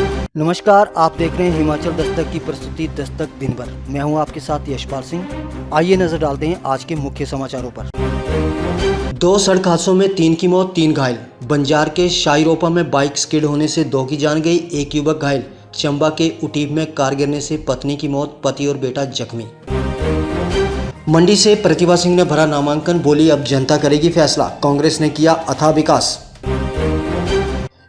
नमस्कार, आप देख रहे हैं हिमाचल दस्तक की प्रस्तुति दस्तक दिन भर। मैं हूं आपके साथ यशपाल सिंह। आइए नजर डालते हैं आज के मुख्य समाचारों पर। 2 सड़क हादसों में 3 की मौत, 3 घायल। बंजार के शाईरोपा में बाइक स्किड होने से 2 की जान गई, 1 युवक घायल। चंबा के उटीप में कार गिरने से पत्नी की मौत, पति और बेटा जख्मी। मंडी से प्रतिभा सिंह ने भरा नामांकन, बोली अब जनता करेगी फैसला। कांग्रेस ने किया अथाह विकास।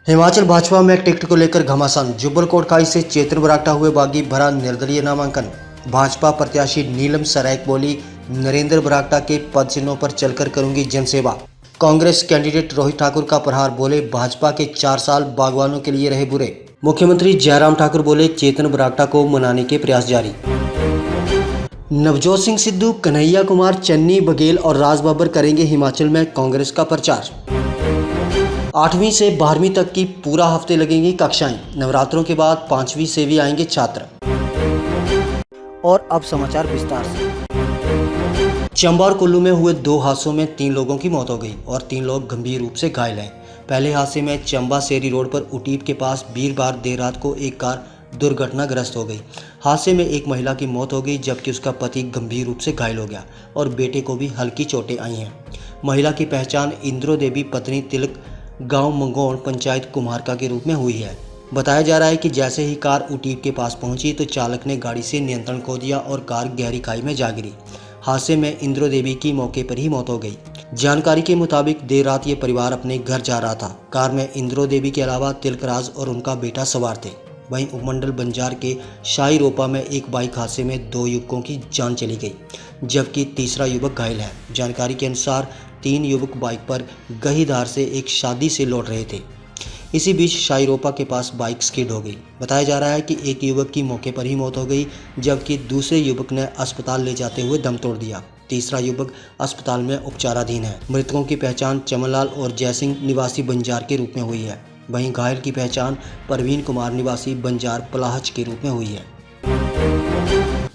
हिमाचल भाजपा में टिकट को लेकर घमासान, जुब्बल कोटखाई से चेतन बरागटा हुए बागी, भरा निर्दलीय नामांकन। भाजपा प्रत्याशी नीलम सरायक बोली, नरेंद्र बरागटा के पद चिन्हों पर चलकर करूंगी जनसेवा। कांग्रेस कैंडिडेट रोहित ठाकुर का प्रहार, बोले भाजपा के 4 साल बागवानों के लिए रहे बुरे। मुख्यमंत्री जयराम ठाकुर बोले चेतन बरागटा को मनाने के प्रयास जारी। नवजोत सिंह सिद्धू, कन्हैया कुमार, चन्नी बघेल और राज बब्बर करेंगे हिमाचल में कांग्रेस का प्रचार। 8वीं से 12वीं तक की पूरा हफ्ते लगेंगी कक्षाएं। नवरात्रों के बाद 5वीं से भी आएंगे छात्र। और अब समाचार विस्तार से। चंबा और कुल्लू में हुए 2 हादसों में 3 लोगों की मौत हो गई और 3 लोग गंभीर रूप से घायल हैं। पहले हादसे में चंबा सेरी रोड पर उटीप के पास वीरवार देर रात को एक कार दुर्घटनाग्रस्त हो गई। हादसे में एक महिला की मौत हो गई, जबकि उसका पति गंभीर रूप से घायल हो गया और बेटे को भी हल्की चोटें आई हैं। महिला की पहचान इंद्रो देवी पत्नी तिलक, गांव मंगोड़, पंचायत कुम्हारका के रूप में हुई है। बताया जा रहा है कि जैसे ही कार उटीप के पास पहुंची तो चालक ने गाड़ी से नियंत्रण खो दिया और कार गहरी खाई में जा गिरी। हादसे में इंद्रो देवी की मौके पर ही मौत हो गई। जानकारी के मुताबिक देर रात ये परिवार अपने घर जा रहा था। कार में इंद्रो देवी के अलावा तिलकराज और उनका बेटा सवार थे। वहीं उपमंडल बंजार के शाईरोपा में एक बाइक हादसे में 2 युवकों की जान चली गई, जबकि तीसरा युवक घायल है। जानकारी के अनुसार 3 युवक बाइक पर गहीधार से एक शादी से लौट रहे थे। इसी बीच शाईरोपा के पास बाइक स्किड हो गई। बताया जा रहा है कि एक युवक की मौके पर ही मौत हो गई, जबकि दूसरे युवक ने अस्पताल ले जाते हुए दम तोड़ दिया। तीसरा युवक अस्पताल में उपचाराधीन है। मृतकों की पहचान चमनलाल और जयसिंह निवासी बंजार के रूप में हुई है। वहीं घायल की पहचान परवीन कुमार निवासी बंजार पलाहच के रूप में हुई है।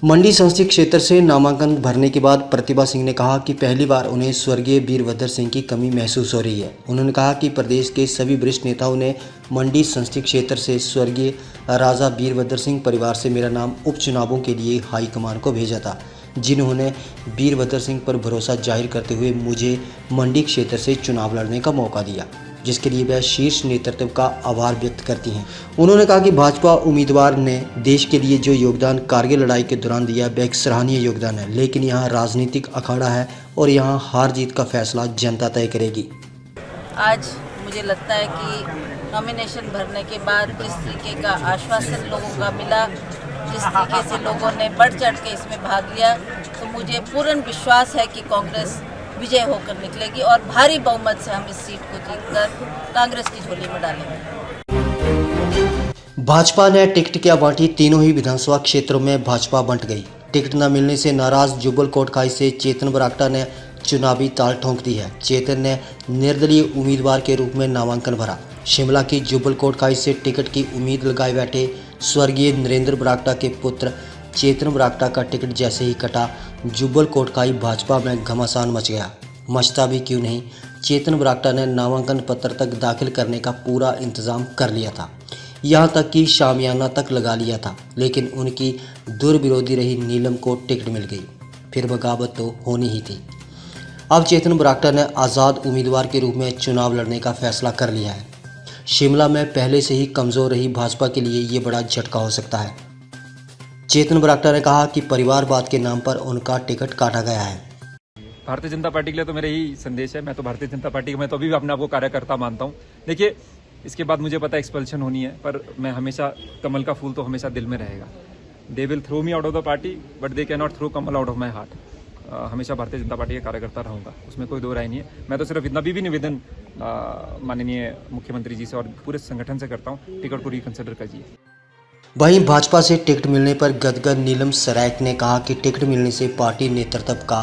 मंडी संसदीय क्षेत्र से नामांकन भरने के बाद प्रतिभा सिंह ने कहा कि पहली बार उन्हें स्वर्गीय वीरभद्र सिंह की कमी महसूस हो रही है। उन्होंने कहा कि प्रदेश के सभी वरिष्ठ नेताओं ने मंडी संसदीय क्षेत्र से स्वर्गीय राजा वीरभद्र सिंह परिवार से मेरा नाम उपचुनावों के लिए हाईकमान को भेजा था, जिन्होंने वीरभद्र सिंह पर भरोसा जाहिर करते हुए मुझे मंडी क्षेत्र से चुनाव लड़ने का मौका दिया, जिसके लिए वह शीर्ष नेतृत्व का आभार व्यक्त करती हैं। उन्होंने कहा कि भाजपा उम्मीदवार ने देश के लिए जो योगदान कारगिल लड़ाई के दौरान दिया वह एक सराहनीय योगदान है, लेकिन यहाँ राजनीतिक अखाड़ा है और यहाँ हार जीत का फैसला जनता तय करेगी। आज मुझे लगता है कि नॉमिनेशन भरने के बाद जिस तरीके का आश्वासन लोगों का मिला, जिस तरीके से लोगों ने बढ़ चढ़ के इसमें भाग लिया, तो मुझे पूर्ण विश्वास है कि कांग्रेस विजय होकर निकलेगी और भारी बहुमत से हम इस सीट को जीतकर कांग्रेस की झोली में डालेंगे। भाजपा ने टिकट क्या बांटी, तीनों ही विधानसभा क्षेत्रों में भाजपा बंट गई। टिकट न मिलने से नाराज जुब्बल कोटखाई से चेतन बरागटा ने चुनावी ताल ठोंक दी है। चेतन ने निर्दलीय उम्मीदवार के रूप में नामांकन भरा। शिमला की जुब्बल कोटखाई से टिकट की उम्मीद लगाए बैठे स्वर्गीय नरेंद्र बरागटा के पुत्र चेतन बरागटा का टिकट जैसे ही कटा, जुब्बल कोटखाई भाजपा में घमासान मच गया। मचता भी क्यों नहीं, चेतन बरागटा ने नामांकन पत्र तक दाखिल करने का पूरा इंतजाम कर लिया था, यहाँ तक कि शामियाना तक लगा लिया था, लेकिन उनकी दुर्विरोधी रही नीलम को टिकट मिल गई। फिर बगावत तो होनी ही थी। अब चेतन बरागटा ने आज़ाद उम्मीदवार के रूप में चुनाव लड़ने का फैसला कर लिया है। शिमला में पहले से ही कमज़ोर रही भाजपा के लिए ये बड़ा झटका हो सकता है। चेतन बरागटा ने कहा कि परिवारवाद के नाम पर उनका टिकट काटा गया है। भारतीय जनता पार्टी के लिए तो मेरा यही संदेश है। मैं तो भारतीय जनता पार्टी का, मैं तो अभी भी अपने आप को कार्यकर्ता मानता हूँ। देखिए, इसके बाद मुझे पता है एक्सपल्शन होनी है, पर मैं हमेशा, कमल का फूल तो हमेशा दिल में रहेगा। They will throw me out of the party but they can not throw Kamal out of my heart. हमेशा भारतीय जनता पार्टी का कार्यकर्ता रहूँगा, उसमें कोई दो राय नहीं है। मैं तो सिर्फ इतना भी निवेदन माननीय मुख्यमंत्री जी से और पूरे संगठन से करता हूँ, टिकट को रिकंसिडर कीजिए। वहीं भाजपा से टिकट मिलने पर गदगद नीलम सरायक ने कहा कि टिकट मिलने से पार्टी नेतृत्व का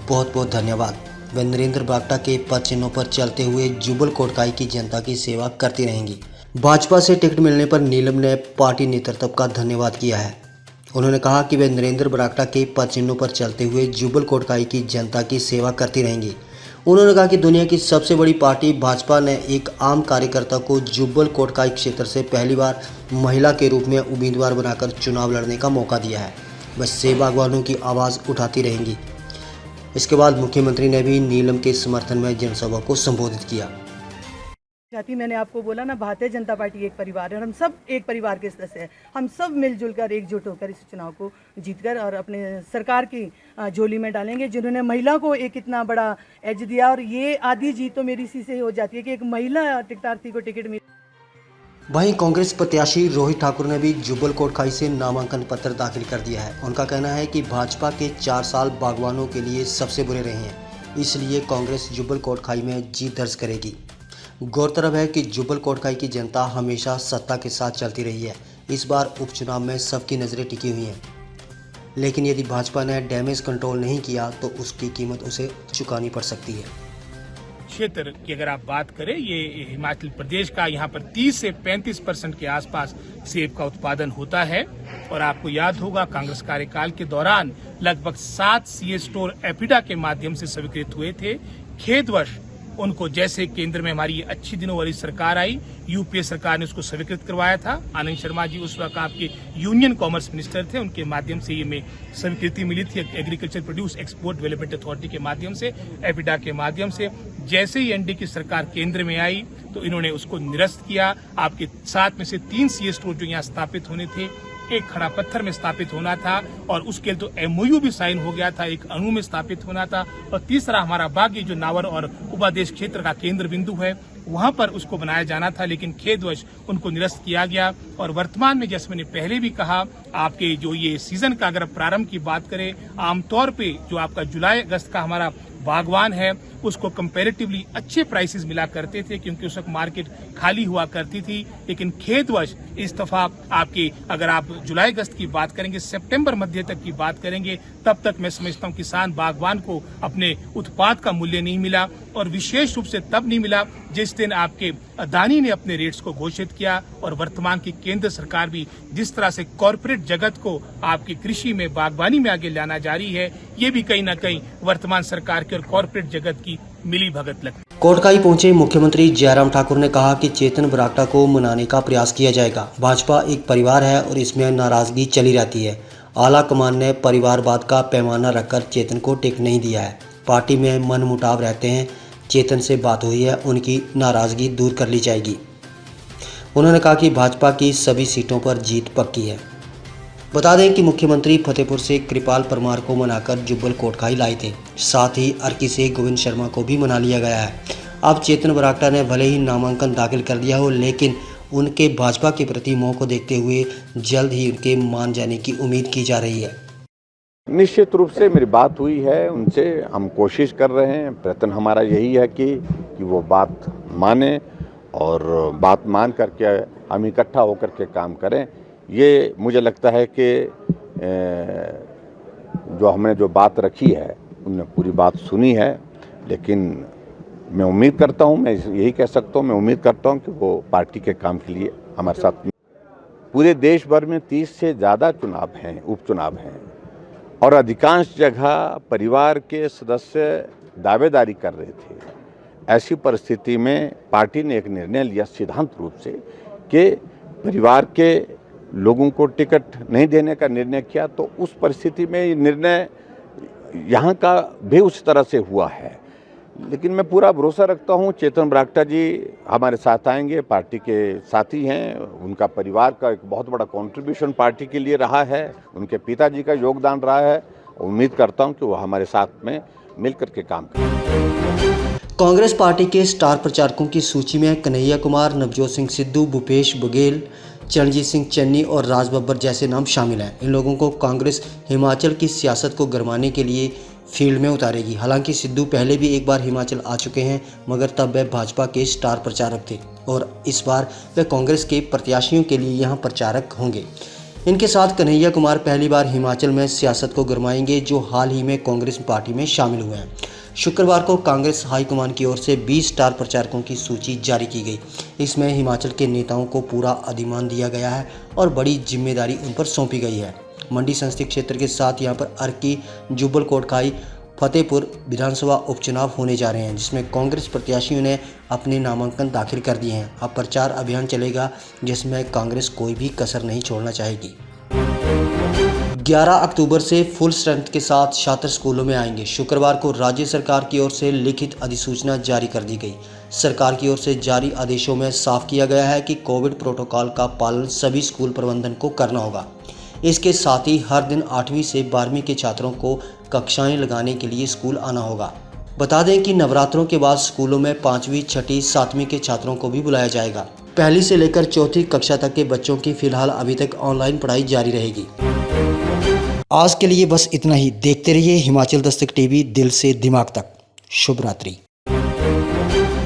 बहुत बहुत धन्यवाद। वे नरेंद्र बरागटा के पद चिन्हों पर चलते हुए जुब्बल कोटखाई की जनता की सेवा करती रहेंगी। भाजपा से टिकट मिलने पर नीलम ने पार्टी नेतृत्व का धन्यवाद किया है। उन्होंने कहा कि वे नरेंद्र बरागटा के पद चिन्हों पर चलते हुए जुब्बल कोटखाई की जनता की सेवा करती रहेंगी। उन्होंने कहा कि दुनिया की सबसे बड़ी पार्टी भाजपा ने एक आम कार्यकर्ता को जुब्बल कोटखाई क्षेत्र से पहली बार महिला के रूप में उम्मीदवार बनाकर चुनाव लड़ने का मौका दिया है। बस से बागवानों की आवाज़ उठाती रहेंगी। इसके बाद मुख्यमंत्री ने भी नीलम के समर्थन में जनसभा को संबोधित किया। जाती मैंने आपको बोला ना, भारतीय जनता पार्टी एक परिवार है और हम सब एक परिवार के सदस्य हैं। हम सब मिलजुल कर एकजुट होकर इस चुनाव को जीतकर और अपने सरकार की झोली में डालेंगे। जिन्होंने महिला को एक इतना बड़ा एज दिया, और ये आधी जीत तो मेरी इसी से हो जाती है कि एक महिला टिकटार्थी को टिकट मिल। वहीं कांग्रेस प्रत्याशी रोहित ठाकुर ने भी जुब्बल कोटखाई से नामांकन पत्र दाखिल कर दिया है। उनका कहना है कि भाजपा के 4 साल बागवानों के लिए सबसे बुरे रहे हैं, इसलिए कांग्रेस जुब्बल कोटखाई में जीत दर्ज करेगी। गौरतलब है कि जुब्बल कोटखाई की जनता हमेशा सत्ता के साथ चलती रही है। इस बार उपचुनाव में सबकी नज़रें टिकी हुई हैं, लेकिन यदि भाजपा ने डैमेज कंट्रोल नहीं किया तो उसकी कीमत उसे चुकानी पड़ सकती है। क्षेत्र की अगर आप बात करें, ये हिमाचल प्रदेश का, यहाँ पर 30 से 35% के आसपास सेब का उत्पादन होता है। और आपको याद होगा कांग्रेस कार्यकाल के दौरान लगभग 7 सीए स्टोर एपिडा के माध्यम से स्वीकृत हुए थे। खेदवश उनको जैसे केंद्र में हमारी अच्छी दिनों वाली सरकार आई, यूपीए सरकार ने उसको स्वीकृत करवाया था। आनंद शर्मा जी उस वक्त आपके यूनियन कॉमर्स मिनिस्टर थे, उनके माध्यम से ये में स्वीकृति मिली थी agriculture produce export development authority के माध्यम से, एपिडा के माध्यम से। जैसे ही एनडीए की सरकार केंद्र में आई तो इन्होंने उसको निरस्त किया। आपके 7 में से 3 सीए स्टोर जो यहाँ स्थापित होने थे, एक खड़ा पत्थर में स्थापित होना था और उसके लिए तो एमओयू भी साइन हो गया था, एक अणु में स्थापित होना था। और तीसरा हमारा बागी जो नावर और उपादेश क्षेत्र का केंद्र बिंदु है, वहां पर उसको बनाया जाना था, लेकिन खेदवश उनको निरस्त किया गया। और वर्तमान में जैसे मैंने पहले भी कहा, आपके जो ये सीजन का अगर प्रारंभ की बात करें, आमतौर पे जो आपका जुलाई अगस्त का हमारा बागवान है उसको कंपैरेटिवली अच्छे प्राइसेस मिला करते थे, क्योंकि उस वक्त मार्केट खाली हुआ करती थी। लेकिन खेदवश इस दफा आपके अगर आप जुलाई अगस्त की बात करेंगे, सितंबर मध्य तक की बात करेंगे, तब तक मैं समझता हूं किसान बागवान को अपने उत्पाद का मूल्य नहीं मिला। और विशेष रूप से तब नहीं मिला जिस दिन आपके अदानी ने अपने रेट्स को घोषित किया। और वर्तमान की केंद्र सरकार भी जिस तरह से कॉरपोरेट जगत को आपकी कृषि में, बागवानी में आगे लाना जारी है, ये भी कहीं ना कहीं वर्तमान सरकार के और कॉरपोरेट जगत की मिली भगत लगती है। कोटखाई पहुंचे मुख्यमंत्री जयराम ठाकुर ने कहा कि चेतन बरागटा को मनाने का प्रयास किया जाएगा। भाजपा एक परिवार है और इसमें नाराजगी चली रहती है। आला कमान ने परिवारवाद का पैमाना रखकर चेतन को टिकट नहीं दिया है। पार्टी में मनमुटाव रहते हैं। चेतन से बात हुई है, उनकी नाराजगी दूर कर ली जाएगी। उन्होंने कहा कि भाजपा की सभी सीटों पर जीत पक्की है। बता दें कि मुख्यमंत्री फतेहपुर से कृपाल परमार को मनाकर जुब्बल कोटखाई लाए थे। साथ ही अर्की से गोविंद शर्मा को भी मना लिया गया है। अब चेतन बरागटा ने भले ही नामांकन दाखिल कर दिया हो, लेकिन उनके भाजपा के प्रति मोह को देखते हुए जल्द ही उनके मान जाने की उम्मीद की जा रही है। निश्चित रूप से मेरी बात हुई है उनसे, हम कोशिश कर रहे हैं। प्रयत्न हमारा यही है कि वो बात माने और बात मान करके हम इकट्ठा होकर के काम करें। ये मुझे लगता है कि जो हमने जो बात रखी है उनने पूरी बात सुनी है। लेकिन मैं उम्मीद करता हूँ, मैं यही कह सकता हूँ, मैं उम्मीद करता हूँ कि वो पार्टी के काम के लिए हमारे साथ। पूरे देश भर में 30 से ज़्यादा चुनाव हैं, उपचुनाव हैं, और अधिकांश जगह परिवार के सदस्य दावेदारी कर रहे थे। ऐसी परिस्थिति में पार्टी ने एक निर्णय लिया सिद्धांत रूप से कि परिवार के लोगों को टिकट नहीं देने का निर्णय किया। तो उस परिस्थिति में ये निर्णय यहाँ का भी उस तरह से हुआ है। लेकिन मैं पूरा भरोसा रखता हूँ चेतन बरागटा जी हमारे साथ आएंगे, पार्टी के साथी हैं। उनका परिवार का एक बहुत बड़ा कंट्रीब्यूशन पार्टी के लिए रहा है, उनके पिताजी का योगदान रहा है। उम्मीद करता हूँ कि वो हमारे साथ में मिलकर के काम करें। कांग्रेस पार्टी के स्टार प्रचारकों की सूची में कन्हैया कुमार, नवजोत सिंह सिद्धू, भूपेश बघेल, चरणजीत सिंह चन्नी और राज बब्बर जैसे नाम शामिल हैं। इन लोगों को कांग्रेस हिमाचल की सियासत को गरमाने के लिए फील्ड में उतारेगी। हालांकि सिद्धू पहले भी एक बार हिमाचल आ चुके हैं, मगर तब वह भाजपा के स्टार प्रचारक थे और इस बार वे कांग्रेस के प्रत्याशियों के लिए यहां प्रचारक होंगे। इनके साथ कन्हैया कुमार पहली बार हिमाचल में सियासत को गरमाएंगे, जो हाल ही में कांग्रेस पार्टी में शामिल हुए हैं। शुक्रवार को कांग्रेस हाईकमान की ओर से 20 स्टार प्रचारकों की सूची जारी की गई। इसमें हिमाचल के नेताओं को पूरा अधिमान दिया गया है और बड़ी जिम्मेदारी उन पर सौंपी गई है। मंडी संसदीय क्षेत्र के साथ यहां पर अर्की, जुब्बल कोटखाई फतेहपुर विधानसभा उपचुनाव होने जा रहे हैं, जिसमें कांग्रेस प्रत्याशियों ने अपने नामांकन दाखिल कर दिए हैं। अब प्रचार अभियान चलेगा, जिसमें कांग्रेस कोई भी कसर नहीं छोड़ना चाहेगी। 11 अक्टूबर से फुल स्ट्रेंथ के साथ छात्र स्कूलों में आएंगे। शुक्रवार को राज्य सरकार की ओर से लिखित अधिसूचना जारी कर दी गई। सरकार की ओर से जारी आदेशों में साफ किया गया है कि कोविड प्रोटोकॉल का पालन सभी स्कूल प्रबंधन को करना होगा। इसके साथ ही हर दिन 8वीं से 12वीं के छात्रों को कक्षाएं लगाने के लिए स्कूल आना होगा। बता दें कि नवरात्रों के बाद स्कूलों में 5वीं, 6ठी, 7वीं के छात्रों को भी बुलाया जाएगा। पहली से लेकर 4थी कक्षा तक के बच्चों की फिलहाल अभी तक ऑनलाइन पढ़ाई जारी रहेगी। आज के लिए बस इतना ही। देखते रहिए हिमाचल दस्तक टीवी, दिल से दिमाग तक। शुभ रात्रि।